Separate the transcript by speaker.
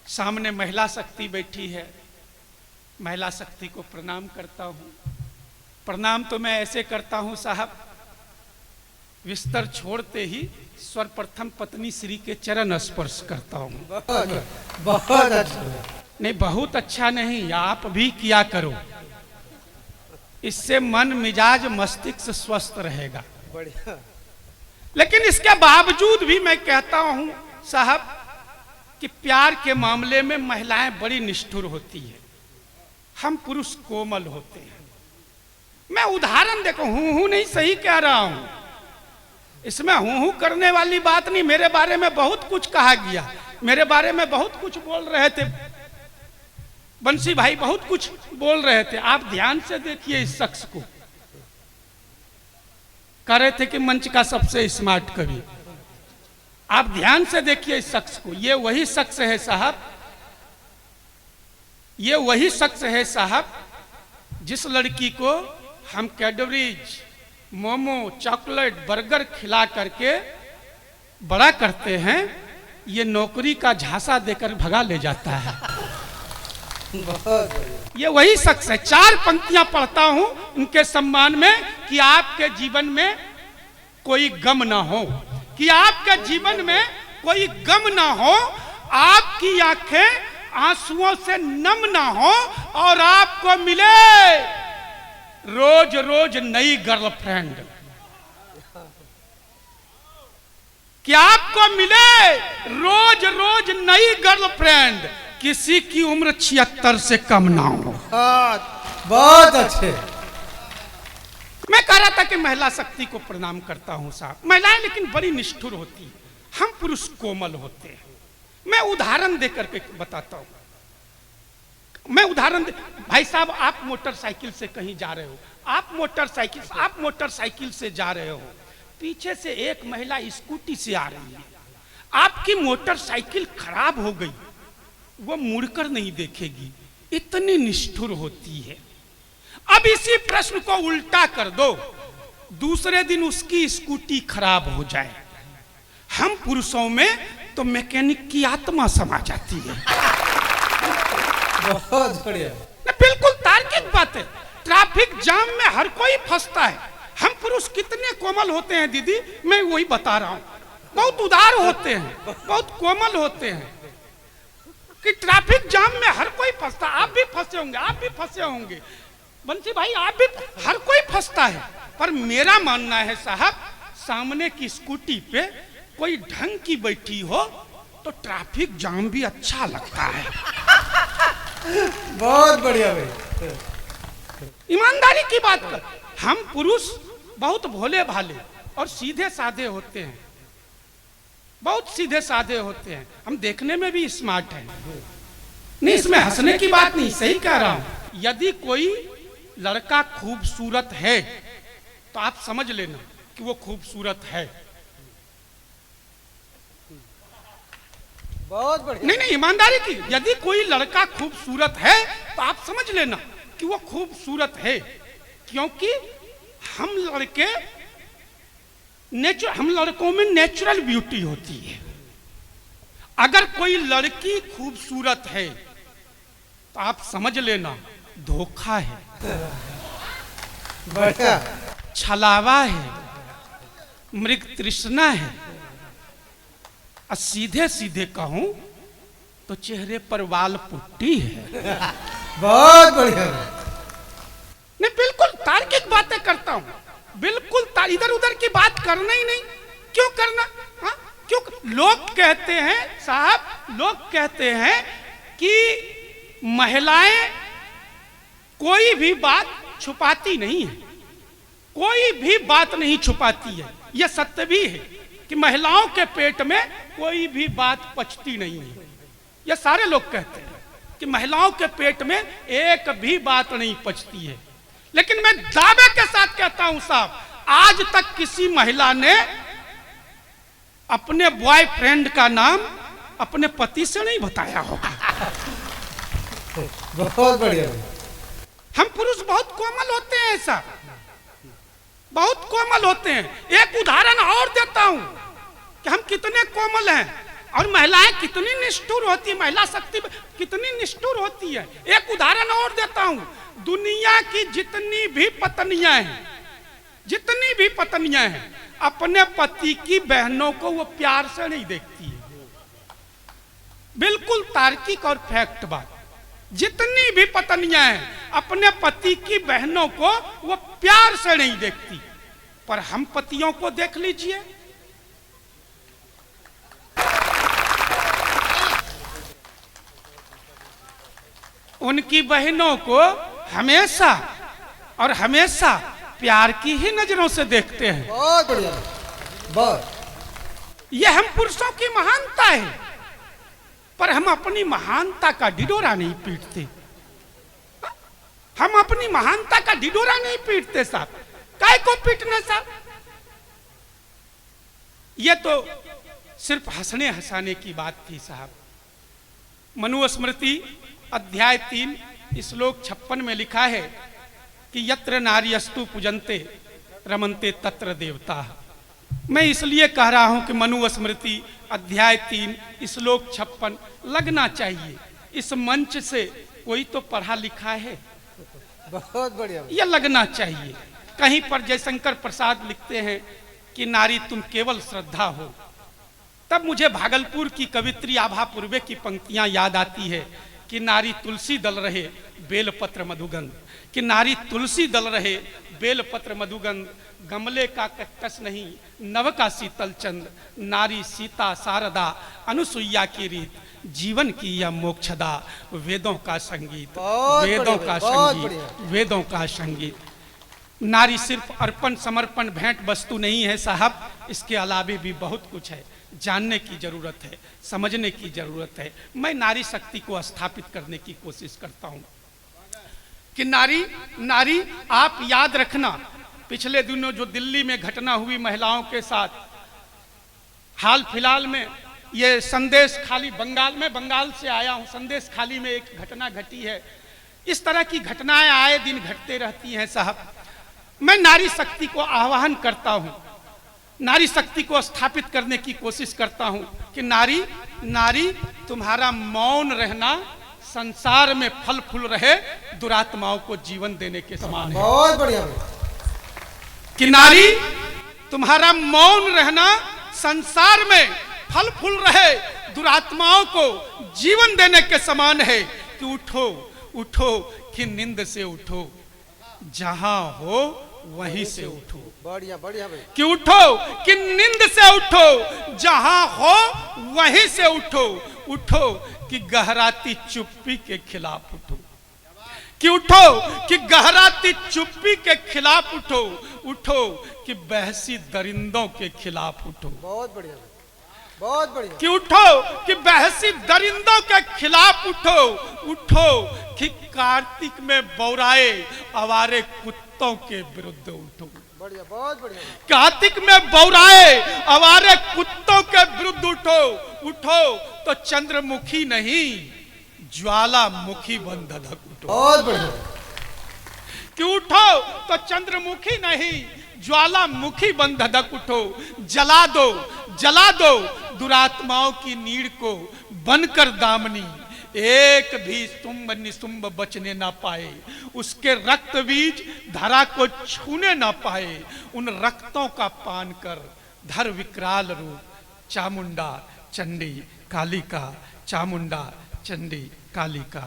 Speaker 1: सामने महिला शक्ति बैठी है, महिला शक्ति को प्रणाम करता हूं। प्रणाम तो मैं ऐसे करता हूं साहब, बिस्तर छोड़ते ही सर्वप्रथम पत्नी श्री के चरण स्पर्श करता हूं।
Speaker 2: बहुत अच्छा।
Speaker 1: नहीं, बहुत अच्छा नहीं, आप भी किया करो, इससे मन मिजाज मस्तिष्क स्वस्थ रहेगा।
Speaker 2: बढ़िया।
Speaker 1: लेकिन इसके बावजूद भी मैं कहता हूं साहब कि प्यार के मामले में महिलाएं बड़ी निष्ठुर होती है, हम पुरुष कोमल होते हैं। मैं उदाहरण देखो, हूं नहीं सही कह रहा हूं, इसमें हूं करने वाली बात नहीं। मेरे बारे में बहुत कुछ कहा गया, मेरे बारे में बहुत कुछ बोल रहे थे, बंसी भाई बहुत कुछ बोल रहे थे। आप ध्यान से देखिए इस शख्स को, कह रहे थे कि मंच का सबसे स्मार्ट कवि। आप ध्यान से देखिए इस शख्स को, ये वही शख्स है साहब, ये वही शख्स है साहब जिस लड़की को हम कैडबरीज, मोमो, चॉकलेट, बर्गर खिला करके बड़ा करते हैं, ये नौकरी का झांसा देकर भगा ले जाता है। ये वही शख्स है। 4 पंक्तियां पढ़ता हूं उनके सम्मान में कि आपके जीवन में कोई गम ना हो, कि आपके जीवन में कोई गम ना हो, आपकी आंखें आंसुओं से नम ना हो और आपको मिले रोज रोज नई गर्लफ्रेंड, कि आपको मिले रोज रोज नई गर्लफ्रेंड, किसी की उम्र 76 से कम ना हो।
Speaker 2: बहुत अच्छे।
Speaker 1: मैं कह रहा था कि महिला शक्ति को प्रणाम करता हूं साहब। महिलाएं लेकिन बड़ी निष्ठुर होती है, हम पुरुष कोमल होते हैं। मैं उदाहरण देकर के बताता हूं, मैं उदाहरण भाई साहब, आप मोटरसाइकिल से कहीं जा रहे हो, आप मोटरसाइकिल से जा रहे हो, पीछे से एक महिला स्कूटी से आ रही है, आपकी मोटरसाइकिल खराब हो गई, वो मुड़कर नहीं देखेगी, इतनी निष्ठुर होती है। अब इसी प्रश्न को उल्टा कर दो, दूसरे दिन उसकी स्कूटी खराब हो जाए, हम पुरुषों में तो मैकेनिक की आत्मा समा जाती है।
Speaker 2: बहुत बढ़िया।
Speaker 1: बिल्कुल तार्किक बात है। ट्रैफिक जाम में हर कोई फंसता है, हम पुरुष कितने कोमल होते हैं दीदी, मैं वही बता रहा हूं, बहुत उदार होते हैं, बहुत कोमल होते हैं, कि ट्रैफिक जाम में हर कोई फंसता। आप भी फंसे होंगे, आप भी फंसे होंगे, बंसी भाई आप भी, हर कोई फंसता है। पर मेरा मानना है साहब, सामने की स्कूटी पे कोई ढंग की बैठी हो तो ट्रैफिक जाम भी अच्छा लगता है।
Speaker 2: बहुत बढ़िया भाई।
Speaker 1: ईमानदारी की बात कर, हम पुरुष बहुत भोले भाले और सीधे साधे होते हैं, बहुत सीधे साधे होते हैं, हम देखने में भी स्मार्ट हैं। नहीं, इसमें हंसने की बात नहीं, सही कह रहा हूं। यदि कोई लड़का खूबसूरत है तो आप समझ लेना कि वो खूबसूरत है।
Speaker 2: बहुत बढ़िया।
Speaker 1: नहीं, ईमानदारी की, यदि कोई लड़का खूबसूरत है तो आप समझ लेना कि वो खूबसूरत है, क्योंकि हम लड़कों में नेचुरल ब्यूटी होती है। अगर कोई लड़की खूबसूरत है तो आप समझ लेना धोखा है,
Speaker 2: बढ़िया,
Speaker 1: छलावा है, मृग तृष्णा है। और सीधे सीधे कहूं तो चेहरे पर वाल पुट्टी है।
Speaker 2: बहुत बढ़िया।
Speaker 1: नहीं, बिल्कुल तार्किक बातें करता हूं, बिल्कुल इधर उधर की बात करना ही नहीं। क्यों करना? हाँ, क्यों? लोग कहते हैं साहब, लोग कहते हैं कि महिलाएं कोई भी बात छुपाती नहीं है, कोई भी बात नहीं छुपाती है। यह सत्य भी है कि महिलाओं के पेट में कोई भी बात पचती नहीं है। यह सारे लोग कहते हैं कि महिलाओं के पेट में एक भी बात नहीं पचती है। लेकिन मैं दावे के साथ कहता हूं साहब, आज तक किसी महिला ने अपने बॉयफ्रेंड का नाम अपने पति से नहीं बताया होगा।
Speaker 2: बहुत बढ़िया।
Speaker 1: हम पुरुष बहुत कोमल होते हैं, ऐसा बहुत कोमल होते हैं। एक उदाहरण और देता हूं कि हम कितने कोमल हैं। और महिलाएं कितनी निष्ठुर होती है, महिला शक्ति कितनी निष्ठुर होती है। एक उदाहरण और देता हूं, दुनिया की जितनी भी पत्नियां हैं अपने पति की बहनों को वो प्यार से नहीं देखती है। बिल्कुल तार्किक और फैक्ट बात। जितनी भी पत्नियां हैं अपने पति की बहनों को वो प्यार से नहीं देखती, पर हम पतियों को देख लीजिए, उनकी बहनों को हमेशा और हमेशा प्यार की ही नजरों से देखते हैं।
Speaker 2: बहुत बढ़िया, बहुत।
Speaker 1: यह हम पुरुषों की महानता है, पर हम अपनी महानता का ढिढोरा नहीं पीटते। हम अपनी महानता का ढिढोरा नहीं पीटते साहब। काय को पीटना साहब? यह तो सिर्फ हंसने हंसाने की बात थी साहब। मनुस्मृति अध्याय 3 श्लोक 56 में लिखा है कि यत्र नार्यस्तु पूजन्ते रमन्ते तत्र देवता। मैं इसलिए कह रहा हूं कि मनुस्मृति अध्याय 3 श्लोक 56 लगना चाहिए। इस मंच से कोई तो पढ़ा लिखा है,
Speaker 2: बहुत बढ़िया।
Speaker 1: यह लगना चाहिए। कहीं पर जयशंकर प्रसाद लिखते हैं कि नारी तुम केवल श्रद्धा हो, तब मुझे भागलपुर की कवित्री आभा पूर्वे की पंक्तियां याद आती है कि नारी तुलसी दल रहे बेलपत्र मधुगंध, कि नारी तुलसी दल रहे बेलपत्र मधुगंध, गमले का कक्कस नहीं नव का शीतल चंद, नारी सीता शारदा अनुसुईया की रीत, जीवन की यह मोक्षदा, वेदों का संगीत, वेदों का संगीत, वेदों का संगीत। नारी सिर्फ अर्पण समर्पण भेंट वस्तु नहीं है साहब, इसके अलावे भी बहुत कुछ है। जानने की जरूरत है, समझने की जरूरत है। मैं नारी शक्ति को स्थापित करने की कोशिश करता हूं कि नारी आप याद रखना, पिछले दिनों जो दिल्ली में घटना हुई महिलाओं के साथ, हाल फिलहाल में ये संदेश खाली बंगाल से आया हूं, संदेश खाली में एक घटना घटी है। इस तरह की घटनाएं आए दिन घटते रहती हैं साहब। मैं नारी शक्ति को आह्वान करता हूं, नारी शक्ति को स्थापित करने की कोशिश करता हूं कि नारी तुम्हारा मौन रहना संसार में फल फूल रहे दुरात्माओं को जीवन देने के समान है।
Speaker 2: बहुत बढ़िया।
Speaker 1: कि नारी तुम्हारा मौन रहना संसार में फल फूल रहे दुरात्माओं को जीवन देने के समान है। कि उठो कि नींद से उठो, जहां हो वहीं से उठो।
Speaker 2: बढ़िया बढ़िया भाई।
Speaker 1: कि उठो कि नींद से उठो, जहां हो वहीं से उठो कि गहराती चुप्पी के खिलाफ उठो। कि उठो कि गहराती चुप्पी के खिलाफ उठो कि बहसी दरिंदों के खिलाफ उठो।
Speaker 2: बहुत बढ़िया, बहुत बढ़िया।
Speaker 1: कि उठो कि बहसी दरिंदों के खिलाफ उठो कि कार्तिक में बौराए आवारे कुत्तों के विरुद्ध उठो।
Speaker 2: बढ़िया, बहुत बढ़िया।
Speaker 1: कार्तिक में बौराए आवारे कुत्तों के विरुद्ध उठो तो चंद्रमुखी नहीं ज्वालामुखी बन धधक उठो।
Speaker 2: बहुत बढ़िया।
Speaker 1: कि उठो तो चंद्रमुखी नहीं ज्वालामुखी बन धधक उठो। जला दो दुरात्माओं की नीड़ को बनकर दामनी, एक भी शुंभ निशुंभ बचने ना पाए, उसके रक्त बीज धरा को छूने ना पाए। उन रक्तों का पान कर धर विकराल रूप, चामुंडा चंडी कालिका, चामुंडा चंडी कालिका।